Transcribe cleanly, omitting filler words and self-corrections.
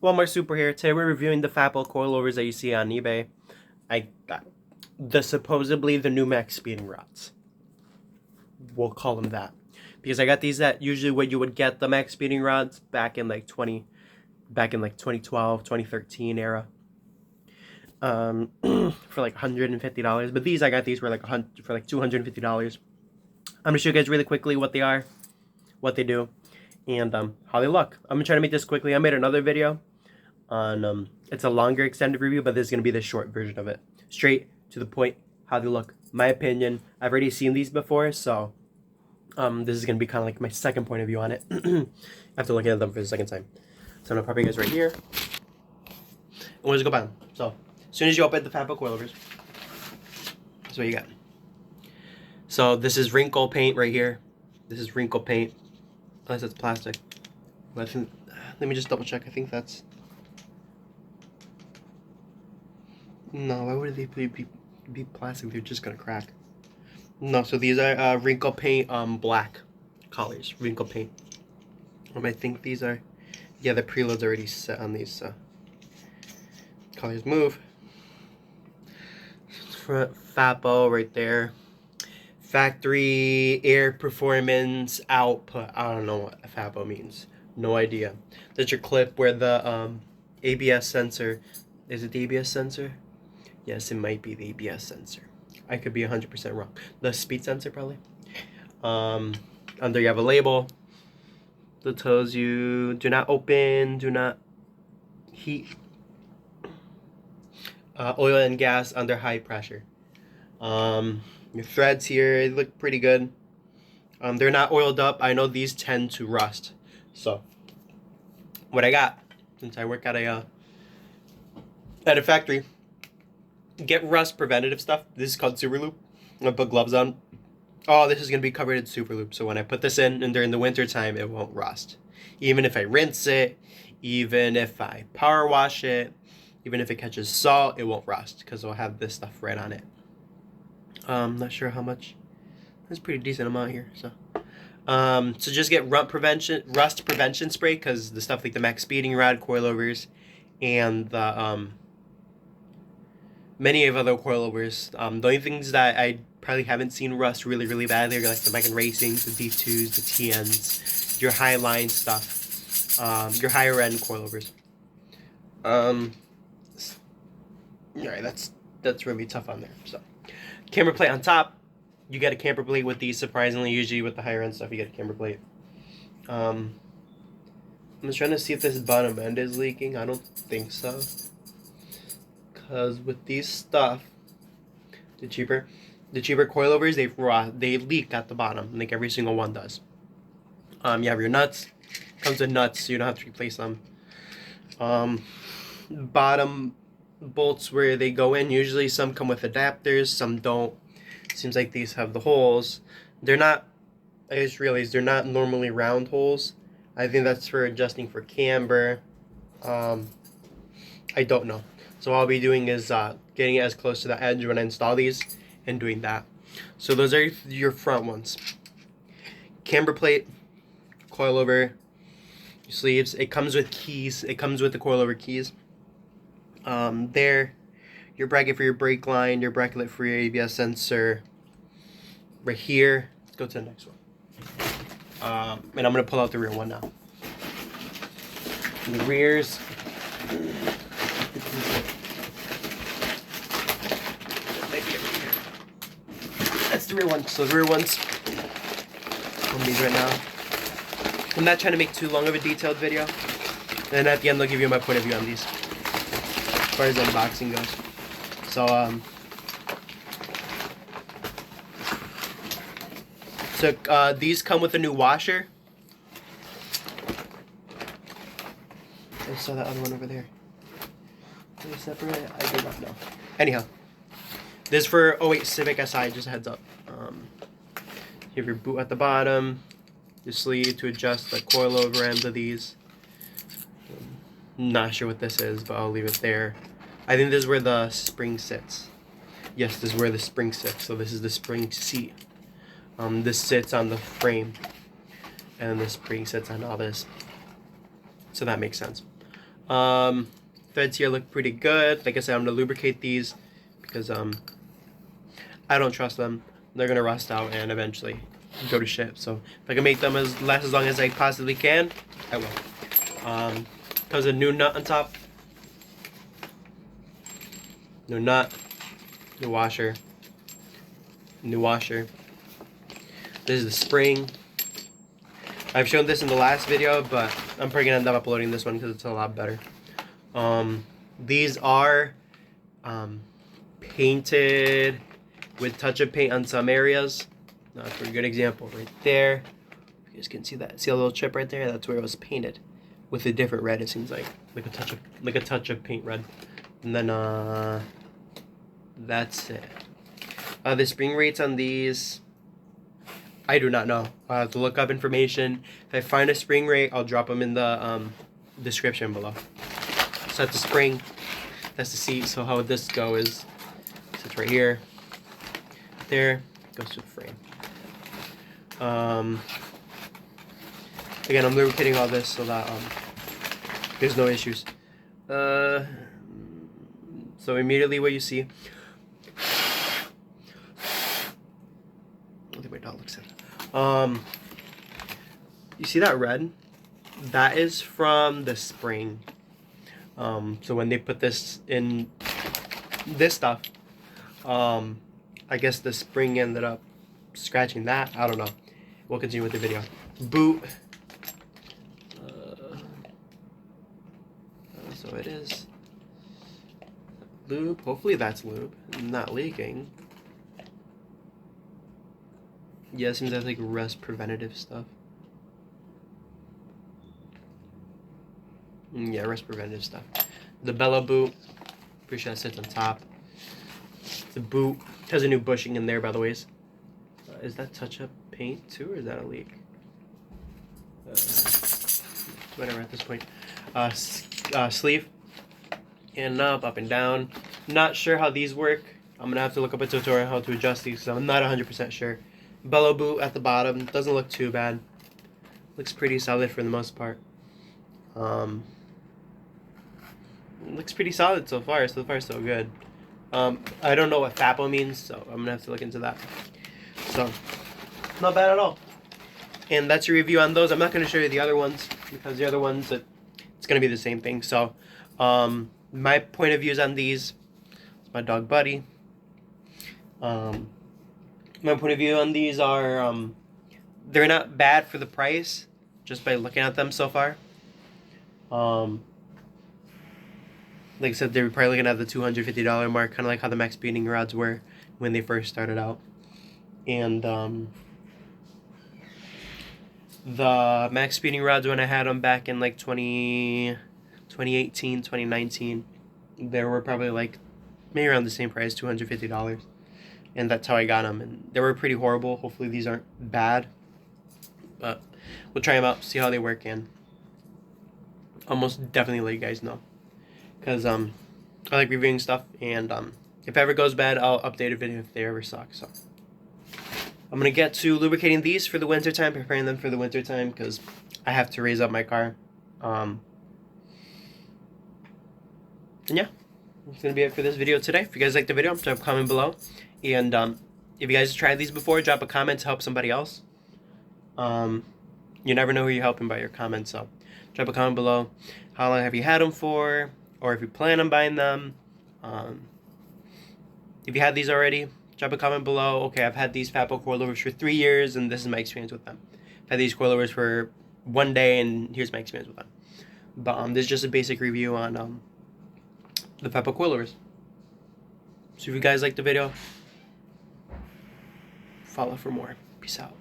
Walmart Super here. Today we're reviewing the FAPO coilovers that you see on eBay. I got supposedly the new MaXpeedingRods. We'll call them that. Because I got these at usually what you would get the MaXpeedingRods back in like 2012, 2013 era. For like $150. But these I got these for like $250. I'm gonna show you guys really quickly what they are, what they do, and how they look. I'm gonna try to make this quickly. I made another video on it's a longer extended review, but this is gonna be the short version of it. Straight to the point, how they look. My opinion. I've already seen these before, so this is gonna be kind of like my second point of view on it. I have to look at them for the second time. So I'm gonna pop you guys right here, and we'll just go by them. So as soon as you open the FAPO coilovers, that's what you got. So this is wrinkle paint right here. This is wrinkle paint, unless it's plastic. But I think, let me just double check. I think that's. No, why would they be plastic? They're just gonna crack. No, so these are wrinkle paint, black colors, wrinkle paint. I think these are, yeah, the preload's already set on these colors. Move. Front FAPO right there. Factory air performance output. I don't know what FAPO means. No idea. That's your clip where the ABS sensor. Is it the ABS sensor? Yes, it might be the ABS sensor. I could be 100% wrong. The speed sensor probably. Under you have a label that tells you do not open, do not heat oil and gas under high pressure. Your threads here, they look pretty good. They're not oiled up. I know these tend to rust. So what I got, since I work at a factory, get rust preventative stuff. This is called Super Loop. I'm gonna put gloves on. Oh, this is gonna be covered in Super Loop. So when I put this in and during the winter time, it won't rust. Even if I rinse it, even if I power wash it, even if it catches salt, it won't rust because it'll have this stuff right on it. Not sure how much. That's a pretty decent amount here. So just get rust prevention spray, because the stuff like the MaXpeedingRod coilovers and the many of other coilovers. The only things that I probably haven't seen rust really badly are like the Meccan Racings, the D2s, the TNs, your high line stuff, your higher end coilovers. Alright, that's really tough on there. So camber plate on top. You get a camber plate with these, surprisingly. Usually with the higher end stuff you get a camber plate. I'm just trying to see if this bottom end is leaking. I don't think so, because with these stuff, the cheaper coilovers, they leak at the bottom, like every single one does. You have your nuts. Comes with nuts, so you don't have to replace them. Bottom bolts where they go in, usually some come with adapters, some don't. Seems like these have the holes. They're not, I just realized they're not normally round holes. I think that's for adjusting for camber. I don't know. So all I'll be doing is getting it as close to the edge when I install these and doing that. So those are your front ones. Camber plate, coilover, sleeves. It comes with keys. It comes with the coilover keys. There, your bracket for your brake line, your bracket for your ABS sensor. Right here. Let's go to the next one. And I'm gonna pull out the rear one now. And the rears. That's the rear one. So the rear ones. On these right now. I'm not trying to make too long of a detailed video. And at the end, I'll give you my point of view on these, as far as unboxing goes. So these come with a new washer. I saw that other one over there. Are they separate? I do not know. Anyhow, this is for 08 Civic SI, just a heads up. You have your boot at the bottom, your sleeve to adjust the coilover end of these. Not sure what this is, but I'll leave it there. I think this is where the spring sits. Yes, this is where the spring sits. So this is the spring seat. This sits on the frame, and the spring sits on all this. So that makes sense. Threads here look pretty good. Like I said, I'm gonna lubricate these because I don't trust them. They're gonna rust out and eventually go to shit. So if I can make them last as long as I possibly can, I will. Comes a new nut on top. New nut. New washer. New washer. This is the spring. I've shown this in the last video, but I'm probably gonna end up uploading this one because it's a lot better. These are painted with touch-up paint on some areas. For a good example, right there. You guys can see that. See a little chip right there? That's where it was painted with a different red. It seems like a touch-up paint red. And then that's it. The spring rates on these, I do not know. I'll have to look up information. If I find a spring rate, I'll drop them in the description below. So that's the spring. That's the seat. So how would this go is, sits right here. There. Goes to the frame. Again, I'm lubricating all this so that there's no issues. So immediately what you see, I think my dog looks at it. You see that red? That is from the spring. So when they put this in this stuff, I guess the spring ended up scratching that. I don't know. We'll continue with the video. Boot. So it is lube. Hopefully that's lube. Not leaking. Yeah, it seems that's like rust preventative stuff. Yeah, rust preventative stuff. The bellow boot. Pretty sure that sits on top. The boot has a new bushing in there, by the way. Is that touch-up paint too, or is that a leak? Whatever at this point. Sleeve. And up and down. Not sure how these work. I'm gonna have to look up a tutorial on how to adjust these because I'm not 100% sure. Bellow boot at the bottom. Doesn't look too bad. Looks pretty solid for the most part. Looks pretty solid so far. So far, so good. I don't know what FAPO means, so I'm gonna have to look into that. So, not bad at all. And that's a review on those. I'm not gonna show you the other ones because the other ones, it's gonna be the same thing. So, my point of views on these, it's my dog Buddy. My point of view on these are, they're not bad for the price, just by looking at them so far. Like I said, they were probably looking at the $250 mark, kind of like how the MaXpeedingRods were when they first started out. And the MaXpeedingRods, when I had them back in like 2018, 2019, they were probably like maybe around the same price, $250. And that's how I got them. And they were pretty horrible. Hopefully these aren't bad. But we'll try them out, see how they work, and I'll most definitely let you guys know. Because I like reviewing stuff, and if it ever goes bad, I'll update a video if they ever suck. So I'm going to get to lubricating these for the winter time, preparing them for the winter time, because I have to raise up my car. And yeah, that's going to be it for this video today. If you guys liked the video, drop a comment below. And if you guys have tried these before, drop a comment to help somebody else. You never know who you're helping by your comments, so drop a comment below. How long have you had them for? Or if you plan on buying them. If you had these already, drop a comment below. Okay, I've had these FAPO coilovers for 3 years, and this is my experience with them. I've had these coilovers for 1 day, and here's my experience with them. But this is just a basic review on the FAPO coilovers. So if you guys liked the video, follow for more. Peace out.